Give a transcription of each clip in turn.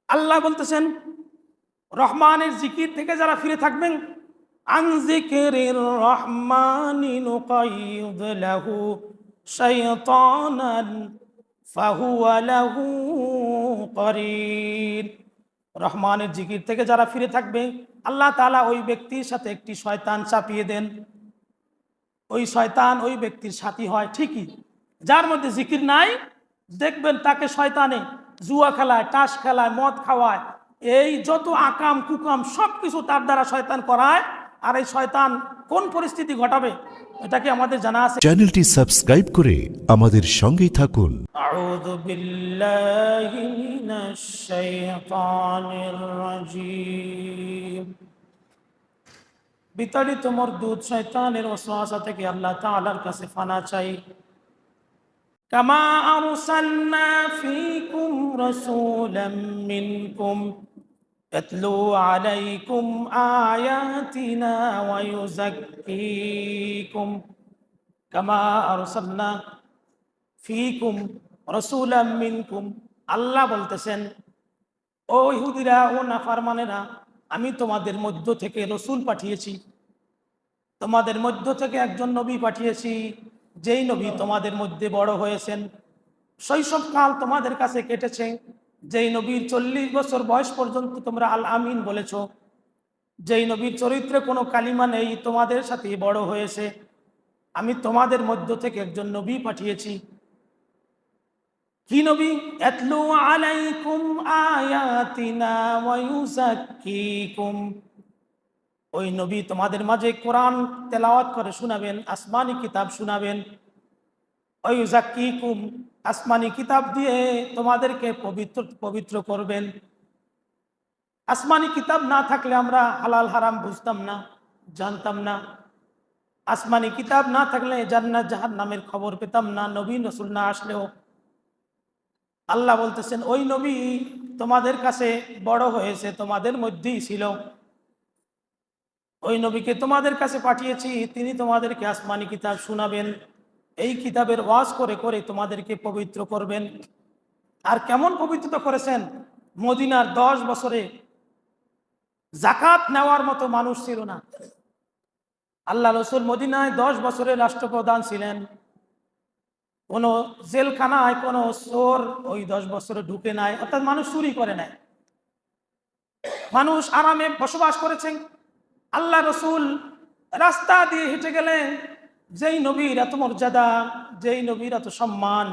আল্লাহ বলতেছেন রহমানের জিকির থেকে যারা ফিরে থাকবেন, আন যিকরির রহমানি নুকাইয়িদ লাহু শাইতানান ফাহুয়া লাহু করিন। রহমানের জিকির থেকে যারা ফিরে থাকবে, আল্লাহ তাআলা ওই ব্যক্তির সাথে একটি শয়তান চাপিয়ে দেন। ওই শয়তান ওই ব্যক্তির সাথী হয় ঠিকই, যার মধ্যে জিকির নাই দেখবেন তাকে শয়তানে জুয়া খেলায়, তাস খেলায়, মদ খাওয়ায়, এই যত আকাম কুকাম সব কিছু তার দ্বারা শয়তান করায়। আর এই শয়তান কোন পরিস্থিতি ঘটাবে এটা কি আমাদের জানা আছে? চ্যানেলটি সাবস্ক্রাইব করে আমাদের সঙ্গেই থাকুন। আউযু বিল্লাহি মিনাশ শাইতানির রাজীম। বিতাড়িত মরদুদ শয়তানের ওয়াসওয়াসা থেকে আল্লাহ তাআলার কাছে ফানা চাই। কামা আরসালনা ফীকুম রাসূলাম মিনকুম ইয়াতলু আলাইকুম আয়াতিনা ওয়া ইউযাক্কিকুম। কামা আরসালনা ফীকুম রাসূলাম মিনকুম। আল্লাহ বলতেছেন, ও ইহুদিরা, ও নাফরমানেরা, আমি তোমাদের মধ্য থেকে রসূল পাঠিয়েছি, তোমাদের মধ্য থেকে একজন নবী পাঠিয়েছি, যেই নবী তোমাদের মধ্যে বড় হয়েছেন, শৈশবকাল তোমাদের কাছে কেটেছে, যেই নবীর 40 বছর বয়স পর্যন্ত তোমরা আল আমিন বলেছ, যেই নবীর চরিত্রে কোনো কালিমা নেই, তোমাদের সাথে বড় হয়েছে, আমি তোমাদের মধ্য থেকে একজন নবী পাঠিয়েছি। কি নবী? ইয়াতলু আলাইকুম আয়াতিনা ওয়া ইউযাক্কিকুম। ওই নবী তোমাদের মাঝে কোরআন তেলাওয়াত করে শোনাবেন, আসমানি কিতাব শোনাবেন। ওয়া ইউযাক্কিকুম, আসমানি কিতাব দিয়ে তোমাদেরকে পবিত্র করবেন। আসমানি কিতাব না থাকলে আমরা হালাল হারাম বুঝতাম না, জানতাম না। আসমানি কিতাব না থাকলে জান্নাত জাহান্নামের খবর পেতাম না, নবী রাসূল না আসলেও। আল্লাহ বলতেছেন, ওই নবী তোমাদের কাছে বড় হয়েছে, তোমাদের মধ্যেই ছিল, ওই নবীকে তোমাদের কাছে পাঠিয়েছি, তিনি তোমাদেরকে আসমানি কিতাব শোনাবেন, এই কিতাবের ওয়াজ করে করে তোমাদেরকে পবিত্র করবেন। আর কেমন পবিত্র করেছেন? মদিনার 10 বছরে জাকাত নেওয়ার মতো মানুষ ছিল না। আল্লাহ রসুল মদিনায় 10 বছরের রাষ্ট্রপ্রধান ছিলেন। কোনো জেলখানায় কোনো চোর ওই 10 বছরে ঢুকে নাই, অর্থাৎ মানুষ চুরি করে নাই, মানুষ আরামে বসবাস করেছেন। আল্লাহ রসুল রাস্তা দিয়ে হেঁটে গেলেন, যেই নবীর এত মর্যাদা, যেই নবীর এত সম্মান,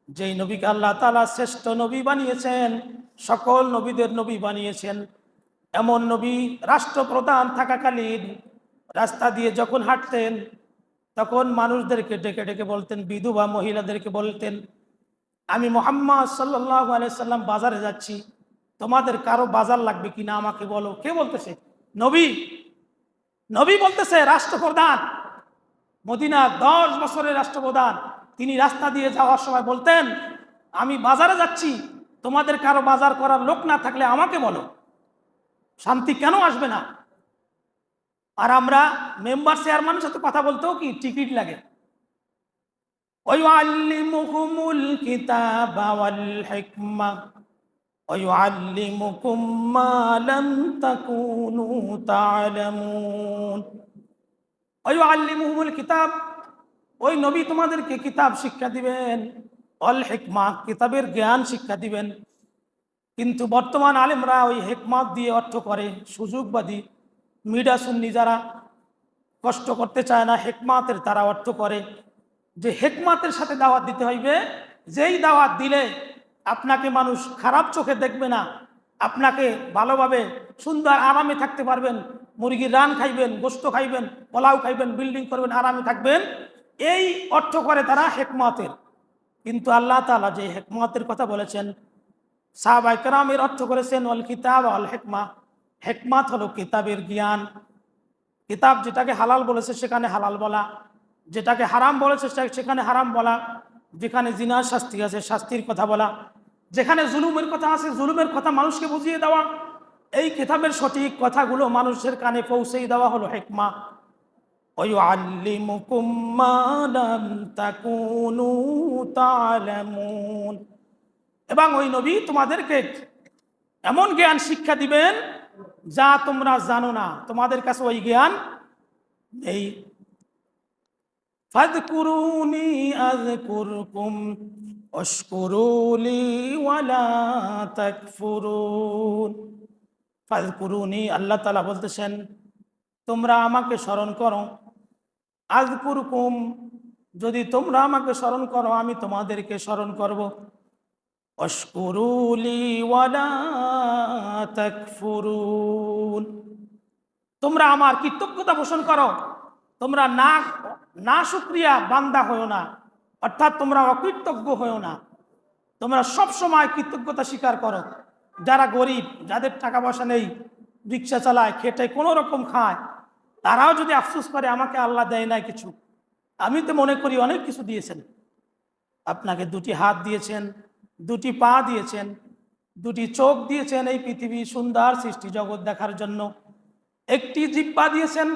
যেই নবীকে আল্লাহ তাআলা শ্রেষ্ঠ নবী বানিয়েছেন, সকল নবীদের নবী বানিয়েছেন, এমন নবী রাষ্ট্রপ্রধান থাকাকালীন রাস্তা দিয়ে যখন হাঁটতেন, তখন মানুষদেরকে ডেকে ডেকে বলতেন, বিধবা মহিলাদেরকে বলতেন, আমি মুহাম্মদ সাল্লাল্লাহু আলাইহি সাল্লাম বাজারে যাচ্ছি, তোমাদের কারো বাজার লাগবে কিনা আমাকে বলো। কে বলতেছে? নবী। নবী বলতেছে, রাষ্ট্রপ্রধান, মদিনা 10 বছরের রাষ্ট্রপ্রধান, তিনি রাস্তা দিয়ে যাওয়ার সময় বলতেন, আমি বাজারে যাচ্ছি, তোমাদের কারো বাজার করার লোক না থাকলে আমাকে বলো। শান্তি কেন আসবে না? আর আমরা মেম্বার চেয়ারম্যানের সাথে কথা বলতেও কি টিকিট লাগে। ওয়ায়ুআল্লিমুহুমুল কিতাবা ওয়াল হিকমা ওয়ায়ুআল্লিমুকুম মা লাম তাকুনু তা'লামুন। ওয়ায়ুআল্লিমুহুমুল কিতাব, ওই নবী তোমাদেরকে কিতাব শিক্ষা দিবেন, ওয়াল হিকমা, কিতাবের জ্ঞান শিক্ষা দিবেন। কিন্তু বর্তমান আলেমরা ওই হিকমত দিয়ে অর্থ করে সুযোগবাদী, মিডা সুন্নি যারা কষ্ট করতে চায় না, হিকমাতের তারা অর্থ করে যে হিকমাতের সাথে দাওয়াত দিতে হইবে, যেই দাওয়াত দিলে আপনাকে মানুষ খারাপ চোখে দেখবে না, আপনাকে ভালোভাবে সুন্দর আরামে থাকতে পারবেন, মুরগির রান খাইবেন, গোশত খাইবেন, পোলাও খাইবেন, বিল্ডিং করবেন, আরামে থাকবেন, এই অর্থ করে তারা হিকমতের। কিন্তু আল্লাহ তাআলা যে হিকমতের কথা বলেছেন, সাহাবায়ে কেরামের অর্থ করেছেন ওয়াল কিতাব ওয়াল হিকমা। হিকমত হলো কিতাবের জ্ঞান। কিতাব যেটাকে হালাল বলেছে সেখানে হালাল বলা, যেটাকে হারাম বলেছে সেখানে হারাম বলা, যেখানে জিনার শাস্তি আছে শাস্তির কথা বলা, যেখানে জুলুমের কথা আছে জুলুমের কথা মানুষকে বুঝিয়ে দেওয়া, এই কিতাবের সঠিক কথাগুলো মানুষের কানে পৌঁছেই দেওয়া হলো হিকমা। ওয়ায়ুআল্লিমুকুম মা লাম তাকুনু তা'লামুন। এবং ওই নবী তোমাদেরকে এমন জ্ঞান শিক্ষা দিবেন যা তোমরা জানো না, তোমাদের কাছে ওই জ্ঞান এই ফাযকুরুনি আযকুরকুম ওয়াশকুরুলি ওয়ালা তাকফুরুন। ফাযকুরুনি, আল্লাহ তাআলা বলতেছেন তোমরা আমাকে স্মরণ করো, আযকুরকুম, যদি তোমরা আমাকে স্মরণ করো আমি তোমাদেরকে স্মরণ করব, ওয়াশকুরুলি ওয়ালা তাকফুরুন, তোমরা আমার কৃতজ্ঞতা পোষণ করো, তোমরা না না শুকরিয়া বান্দা হয়েও না, অর্থাৎ তোমরা অকৃতজ্ঞ হয়েও না, তোমরা সব সময় কৃতজ্ঞতা স্বীকার করো। যারা গরিব, যাদের টাকা পয়সা নেই, রিক্সা চালায়, খেটে কোনো রকম খায়, তারাও যদি আফসোস করে আমাকে আল্লাহ দেয় নাই কিছু, আমি তো মনে করি অনেক কিছু দিয়েছেন। আপনাকে দুটি হাত দিয়েছেন, দুটি পা দিয়েছেন, দুটি চোখ দিয়েছেন এই পৃথিবী সুন্দর সৃষ্টি জগৎ দেখার জন্য, একটি জিহ্বা দিয়েছেন,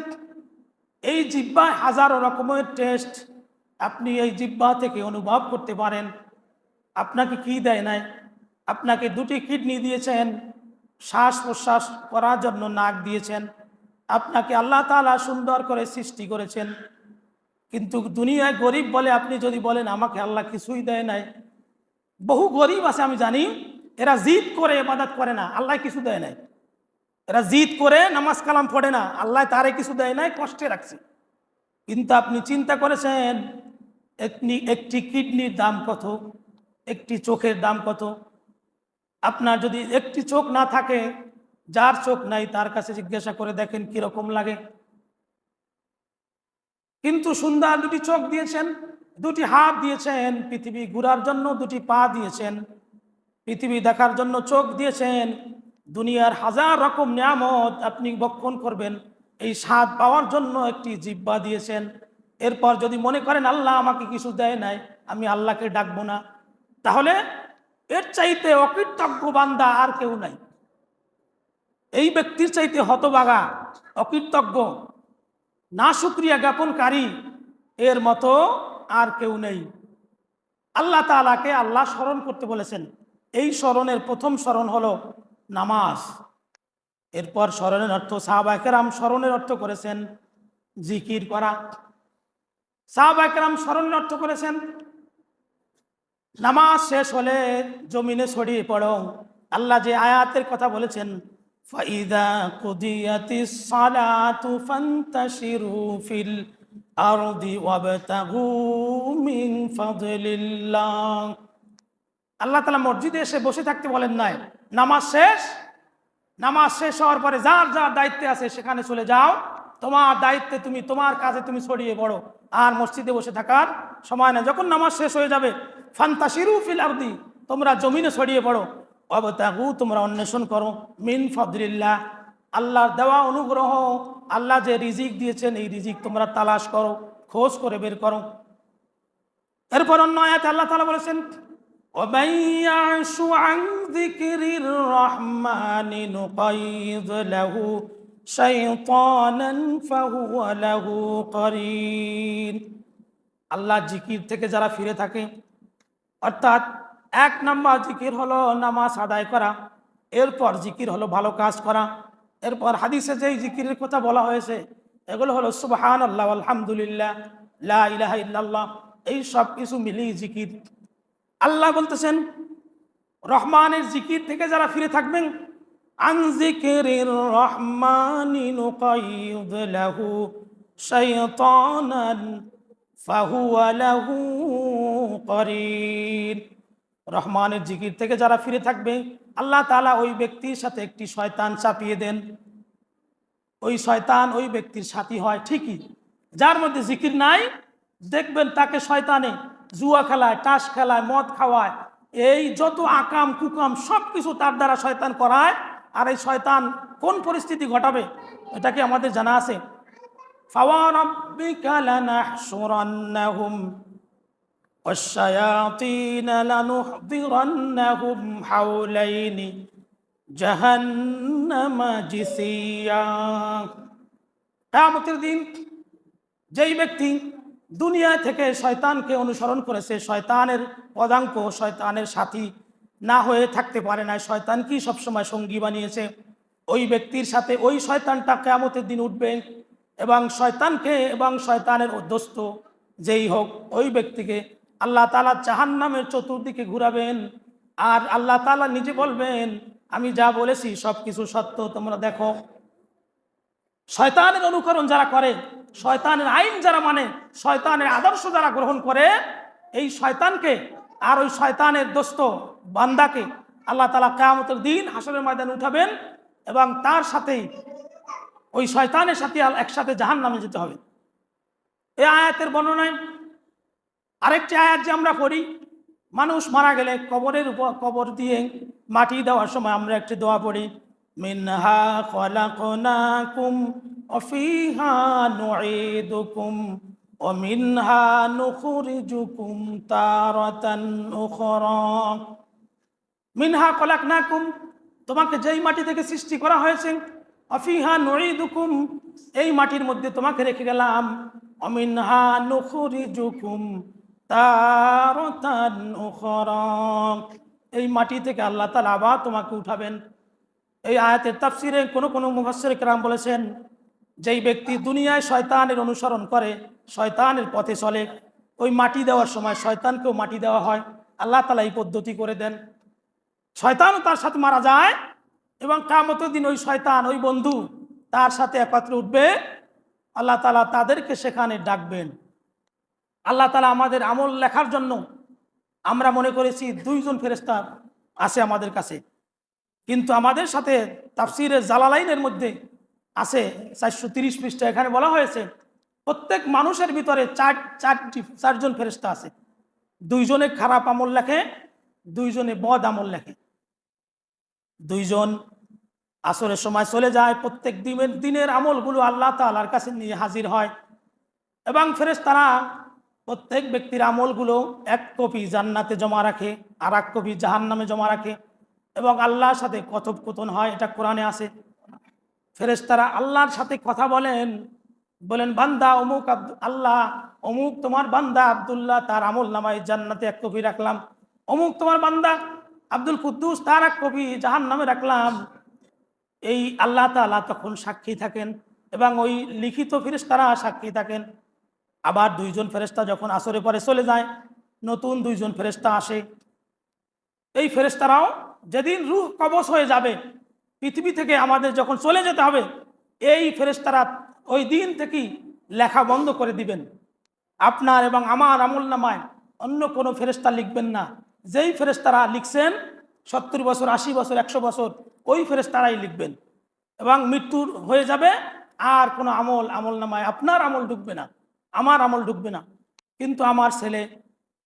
এই জিহ্বায় হাজারো রকমের টেস্ট আপনি এই জিহ্বা থেকে অনুভব করতে পারেন। আপনাকে কি দেয় নাই? আপনাকে দুটি কিডনি দিয়েছেন, শ্বাস প্রশ্বাস করার জন্য নাক দিয়েছেন, আপনাকে আল্লাহ তাআলা সুন্দর করে সৃষ্টি করেছেন। কিন্তু দুনিয়ায় গরিব বলে আপনি যদি বলেন আমাকে আল্লাহ কিছুই দেয় নাই, বহু গরিব আছে আমি জানি, এরা জিদ করে ইবাদত করে না, আল্লাহ কিছু দেয় নাই। এরা জিদ করে নামাজ কালাম পড়ে না, আল্লাহ তারে কিছু দেয় নাই, কষ্টে রাখছে। কিন্তু আপনি চিন্তা করেছেন একটি কিডনির দাম কত, একটি চোখের দাম কত? আপনার যদি একটি চোখ না থাকে, যার চোখ নাই তার কাছে জিজ্ঞাসা করে দেখেন কিরকম লাগে। কিন্তু সুন্দর দুটি চোখ দিয়েছেন, দুটি হাত দিয়েছেন পৃথিবী ঘোরার জন্য, দুটি পা দিয়েছেন পৃথিবী দেখার জন্য, চোখ দিয়েছেন, দুনিয়ার হাজার রকম নিয়ামত আপনি ভক্ষণ করবেন এই স্বাদ পাওয়ার জন্য একটি জিহ্বা দিয়েছেন। এরপর যদি মনে করেন আল্লাহ আমাকে কিছু দেয় নাই, আমি আল্লাহকে ডাকবো না, তাহলে এর চাইতে অকৃতজ্ঞ বান্দা আর কেউ নাই। এই ব্যক্তির চাইতে হতভাগা, অকৃতজ্ঞ, না শুকরিয়া জ্ঞাপনকারী এর মতো আর কেউ নেই। আল্লাহ তাআলাকে আল্লাহ স্মরণ করতে বলেছেন। এই স্মরণের প্রথম স্মরণ হলো নামাজ। এরপর স্মরণের অর্থ সাহাবায়ে কেরাম স্মরণের অর্থ করেছেন জিকির করা। সাহাবায়ে কেরাম স্মরণের অর্থ করেছেন নামাজ শেষ হলে জমিনে ছড়িয়ে পড়ো। আল্লাহ যে আয়াতের কথা বলেছেন, ফাইদা কুদিয়াতিস সালাতু ফান্তাশিরু ফিল আরদি ওয়াবতাগু মিন ফাদলিল্লাহ। আল্লাহ তাআলা মসজিদে এসে বসে থাকতে বলেন নাই, নামাজ শেষ হওয়ার পরে যার যার দায়িত্বে আছে সেখানে চলে যাও, তোমার দায়িত্বে তুমি, তোমার কাজে তুমি ছড়িয়ে পড়ো, আর মসজিদে বসে থাকার সময় না। যখন নামাজ শেষ হয়ে যাবে, ফান্তাশিরু ফিল আরদি, তোমরা জমিনে ছড়িয়ে পড়ো, ওয়াবতাগু, তোমরা অন্বেষণ করো, মিন ফাদলিল্লাহ, আল্লাহর দেওয়া অনুগ্রহ, আল্লাহ যে রিজিক দিয়েছেন এই রিজিক তোমরা তালাশ করো, খোঁজ করে বের করো। এরপর অন্য আয়াতে আল্লাহ তাআলা বলেছেন, ومن يعش عن ذكر الرحمن نقيض له شيطانا فهو له قرين। আল্লাহ জিকির থেকে যারা ফিরে থাকে, অর্থাৎ এক নম্বর জিকির হলো নামাজ আদায় করা, এরপর জিকির হলো ভালো কাজ করা, এরপর হাদিসে যেই জিকিরের কথা বলা হয়েছে এগুলো হলো সুবহানাল্লাহ, আলহামদুলিল্লাহ, লা ইলাহা ইল্লাল্লাহ, এই সব কিছু মিলিয়ে জিকির। আল্লাহ বলতেছেন রহমানের জিকির থেকে যারা ফিরে থাকবেন, আন যিকিরির রহমানি নুকাইয়িদ লাহু শাইতানান ফাহুয়া লাহু করিন। রহমানের জিকির থেকে যারা ফিরে থাকবে আল্লাহ তাআলা ওই ব্যক্তির সাথে একটি শয়তান চাপিয়ে দেন, ওই শয়তান ওই ব্যক্তির সাথী হয়। ঠিকই, যার মধ্যে জিকির নাই দেখবেন তাকে শয়তানে জুয়া খেলায়, তাস খেলায়, মদ খাওয়ায়, এই যত আকাম কুকাম সব কিছু তার দ্বারা শয়তান করায়। আর এই শয়তান কোন পরিস্থিতি ঘটাবে এটা কি আমাদের জানা আছে? ফাওয়ারাব্বিকা লানাহশুরান্নাহুম ওয়াশ-শায়াতিনা লানুহদিরান্নাহুম হাওলাইনি জাহান্নামা জিসিয়া। কিয়ামতের দিন যেই ব্যক্তি দুনিয়া থেকে শয়তানকে অনুসরণ করেছে, শয়তানের পদাঙ্ক, শয়তানের সাথী, না হয়ে থাকতে পারে না, শয়তানকেই সবসময় সঙ্গী বানিয়েছে। ওই ব্যক্তির সাথে ওই শয়তানটা কিয়ামতের দিন উঠবে এবং শয়তানকে এবং শয়তানের দোস্ত যেই হোক ওই ব্যক্তিকে আল্লাহ তাআলা জাহান্নামের চতুর্দিকে ঘুরাবেন। আর আল্লাহ তাআলা নিজে বলবেন, আমি যা বলেছি সব কিছু সত্য, তোমরা দেখো। শয়তানের অনুকরণ যারা করে, শয়তানের আইন যারা মানে, শয়তানের আদর্শ যারা গ্রহণ করে, এই শয়তানকে আর ওই শয়তানের দোস্ত বান্দাকে আল্লাহ তাআলা কিয়ামতের দিন হাসরের ময়দানে উঠাবেন এবং তার সাথেই ওই শয়তানের সাথে একসাথে জাহান্নামে যেতে হবে। এই আয়াতের বর্ণনায় আরেকটি আয়াত যে আমরা পড়ি, মানুষ মারা গেলে কবরের উপর কবর দিয়ে মাটি দেওয়ার সময় আমরা একটি দোয়া পড়ি, মিনহা খলাকনাকুম ওয়া ফিহা নুঈদুকুম ওয়া মিনহা নুখরিজুকুম তারাতান উখরা। মিনহা খলাকনাকুম, তোমাকে যেই মাটি থেকে সৃষ্টি করা হয়েছে, ওয়া ফিহা নুঈদুকুম, এই মাটির মধ্যে তোমাকে রেখে গেলাম, ওয়া মিনহা নুখরিজুকুম তারাতান উখরা, এই মাটি থেকে আল্লাহ তাআলা আবার তোমাকে উঠাবেন। এই আয়াতের তাফসিরে কোনো মুফাসসির কেরাম বলেছেন, যেই ব্যক্তি দুনিয়ায় শয়তানের অনুসরণ করে, শয়তানের পথে চলে, ওই মাটি দেওয়ার সময় শয়তানকেও মাটি দেওয়া হয়। আল্লাহ তাআলা এই পদ্ধতি করে দেন, শয়তানও তার সাথে মারা যায় এবং কিয়ামতের দিন ওই শয়তান ওই বন্ধু তার সাথে একত্রে উঠবে। আল্লাহ তাআলা তাদেরকে সেখানে ডাকবেন। আল্লাহ তাআলা আমাদের আমল লেখার জন্য আমরা মনে করেছি 2 জন ফেরেশতা আছে আমাদের কাছে, কিন্তু আমাদের সাথে তাফসিরে জালালাইনের মধ্যে আছে 430 পৃষ্ঠা, এখানে বলা হয়েছে প্রত্যেক মানুষের ভিতরে 4 জন ফেরেশতা আছে। 2 জনে খারাপ আমল লেখে, 2 জনে বদ আমল লেখে। 2 জন আসরের সময় চলে যায়, প্রত্যেক দিনের আমলগুলো আল্লাহ তাআলার কাছে নিয়ে হাজির হয় এবং ফেরেশতারা প্রত্যেক ব্যক্তির আমলগুলো 1 কপি জান্নাতে জমা রাখে আর 1 কপি জাহান্নামে জমা রাখে এবং আল্লাহর সাথে কথোপকথন হয়। এটা কোরআনে আছে। ফেরেশতারা আল্লাহর সাথে কথা বলেন বান্দা অমুক আল্লাহ অমুক তোমার বান্দা আব্দুল্লাহ, তার আমল নামায় জান্নাতে 1 কপি রাখলাম। অমুক তোমার বান্দা আব্দুল কুদ্দুস, তার 1 কপি জাহান্নামে রাখলাম। এই আল্লাহ তাআলা তখন সাক্ষী থাকেন এবং ওই লিখিত ফেরেশতারা সাক্ষী থাকেন। আবার 2 জন ফেরেশতা যখন আসরে পরে চলে যায়, নতুন 2 জন ফেরেশতা আসে। এই ফেরেশতারাও যেদিন রূহ কবজ হয়ে যাবে পৃথিবী থেকে, আমাদের যখন চলে যেতে হবে, এই ফেরেশতারা ওই দিন থেকেই লেখা বন্ধ করে দিবেন। আপনার এবং আমার আমল নামায় অন্য কোনো ফেরেশতা লিখবেন না। যেই ফেরেশতারা লিখছেন 70 বছর 80 বছর 100 বছর, ওই ফেরেশতারাই লিখবেন এবং মৃত্যুর হয়ে যাবে। আর কোনো আমল নামায় আপনার আমল ঢুকবে না, আমার আমল ঢুকবে না। কিন্তু আমার ছেলে,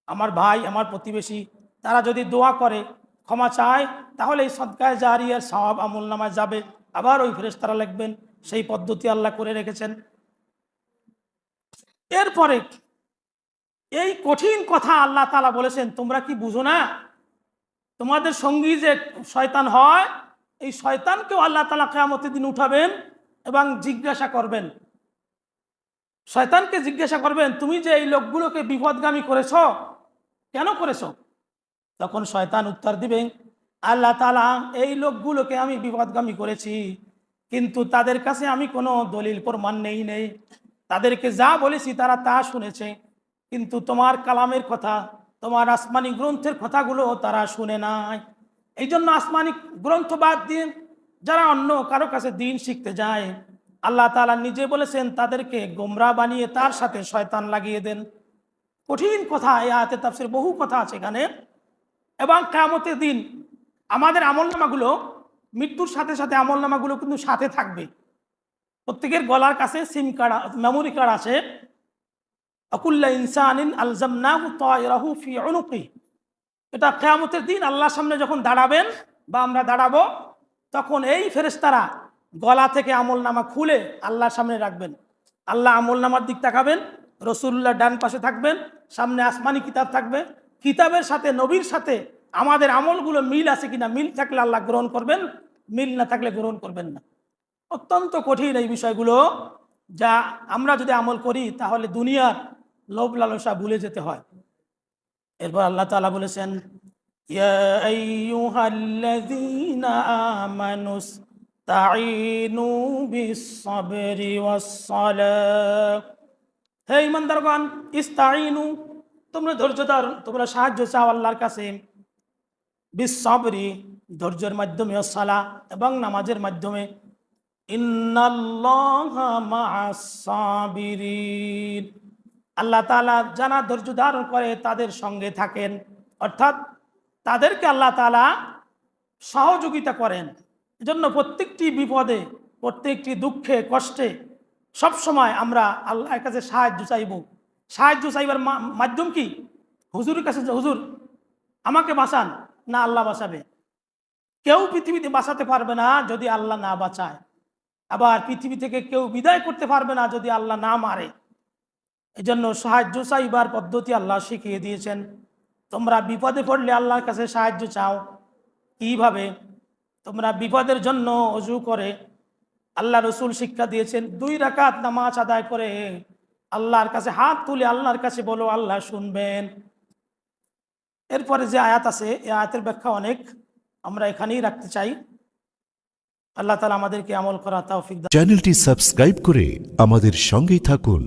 আমার ভাই, আমার প্রতিবেশী, তারা যদি দোয়া করে, ক্ষমা চায়, তাহলে এই সদকায়ে জারিয়ার সওয়াব আমল নামায় যাবে, আবার ওই ফেরেশতারা লিখবেন। সেই পদ্ধতি আল্লাহ করে রেখেছেন। এরপরে এই কঠিন কথা আল্লাহ তাআলা বলেছেন, তোমরা কি বুঝো না? তোমাদের সঙ্গী যে শয়তান হয়, এই শয়তানকেও আল্লাহ তাআলা কিয়ামতের দিন উঠাবেন এবং জিজ্ঞাসা করবেন। শয়তানকে জিজ্ঞাসা করবেন, তুমি যে এই লোকগুলোকে বিপদগামী করেছো, কেন করেছো? তখন শয়তান উত্তর দিবে, আল্লাহ তাআলা এই লোকগুলোকে আমি বিপদগামী করেছি, কিন্তু তাদের কাছে আমি কোনো দলিল প্রমাণ নেই। তাদেরকে যা বলেছি তারা তা শুনেছে, কিন্তু তোমার কালামের কথা, তোমার আসমানি গ্রন্থের কথাগুলো তারা শুনে নাই। এই জন্য আসমানি গ্রন্থ বাদ দিয়ে যারা অন্য কারো কাছে দিন শিখতে যায়, আল্লাহ তাআলা নিজে বলেছেন তাদেরকে গোমরা বানিয়ে তার সাথে শয়তান লাগিয়ে দেন। কঠিন কথা, এই আয়াতে তাফসীর বহু কথা আছে এখানে। এবং কিয়ামতের দিন আমাদের আমলনামাগুলো, মৃত্যুর সাথে সাথে আমলনামাগুলো কিন্তু সাথে থাকবে। প্রত্যেকের গলার কাছে সিম কার্ড, মেমোরি কার্ড আছে। আকুল্লা ইনসানিন আলজামনাহু তায়রাহু ফি উনুকি। এটা কিয়ামতের দিন আল্লাহর সামনে যখন দাঁড়াবেন বা আমরা দাঁড়াবো, তখন এই ফেরেশতারা গলা থেকে আমলনামা খুলে আল্লাহর সামনে রাখবেন। আল্লাহ আমলনামার দিক তাকাবেন, রাসূলুল্লাহ ডান পাশে থাকবেন, সামনে আসমানি কিতাব থাকবে। কিতাবের সাথে নবীর সাথে আমাদের আমলগুলো মিল আছে কিনা, মিল থাকলে আল্লাহ গ্রহণ করবেন, মিল না থাকলে গ্রহণ করবেন না। অত্যন্ত কঠিন এই বিষয়গুলো, যা আমরা যদি আমল করি তাহলে দুনিয়ার লোভ লালসা ভুলে যেতে হয়। এরপর আল্লাহ তাআলা বলেছেন, ইয়া আইয়ুহাল্লাযীনা আমানু ইসতাঈনু বিস-সাবরি ওয়াস-সালাহ। হে ঈমানদারগণ, ইস্তাঈনু, তোমরা ধৈর্য ধরো, তোমরা সাহায্য চাও আল্লাহর কাছে, বিস-সাবরি, ধৈর্যের মাধ্যমে, ওয়াস-সালাহ, এবং নামাজের মাধ্যমে। ইন্নাল্লাহা মা'আস-সাবিরিন, আল্লাহ তাআলা যারা ধৈর্য ধারণ করে তাদের সঙ্গে থাকেন, অর্থাৎ তাদেরকে আল্লাহ তাআলা সহযোগিতা করেন। এজন্য প্রত্যেকটি বিপদে, প্রত্যেকটি দুঃখে, কষ্টে সব সময় আমরা আল্লাহর কাছে সাহায্য চাইব। সাহায্য চাইবার মাধ্যম কি? হুজুরের কাছে, যে হুজুর আমাকে বাঁচান, না আল্লাহ বাঁচাবে। কেউ পৃথিবীতে বাঁচাতে পারবে না যদি আল্লাহ না বাঁচায়, আবার পৃথিবী থেকে কেউ বিদায় করতে পারবে না যদি আল্লাহ না মারে। এজন্য সাহায্য চাইবার পদ্ধতি আল্লাহ শিখিয়ে দিয়েছেন। তোমরা বিপদে পড়লে আল্লাহর কাছে সাহায্য চাও। কিভাবে? তোমরা বিপদের জন্য ওযু করে, আল্লাহ রসুল শিক্ষা দিয়েছেন 2 রাকাত নামাজ আদায় করে আল্লাহর কাছে হাত তুলে আল্লাহর কাছে বলো, আল্লাহ শুনবেন। এরপরে যে আয়াত আছে, এই আয়াতের ব্যাখ্যা অনেক, আমরা এখানেই রাখতে চাই। আল্লাহ তাআলা আমাদেরকে আমল করা তৌফিক দান। চ্যানেলটি সাবস্ক্রাইব করে আমাদের সঙ্গেই থাকুন।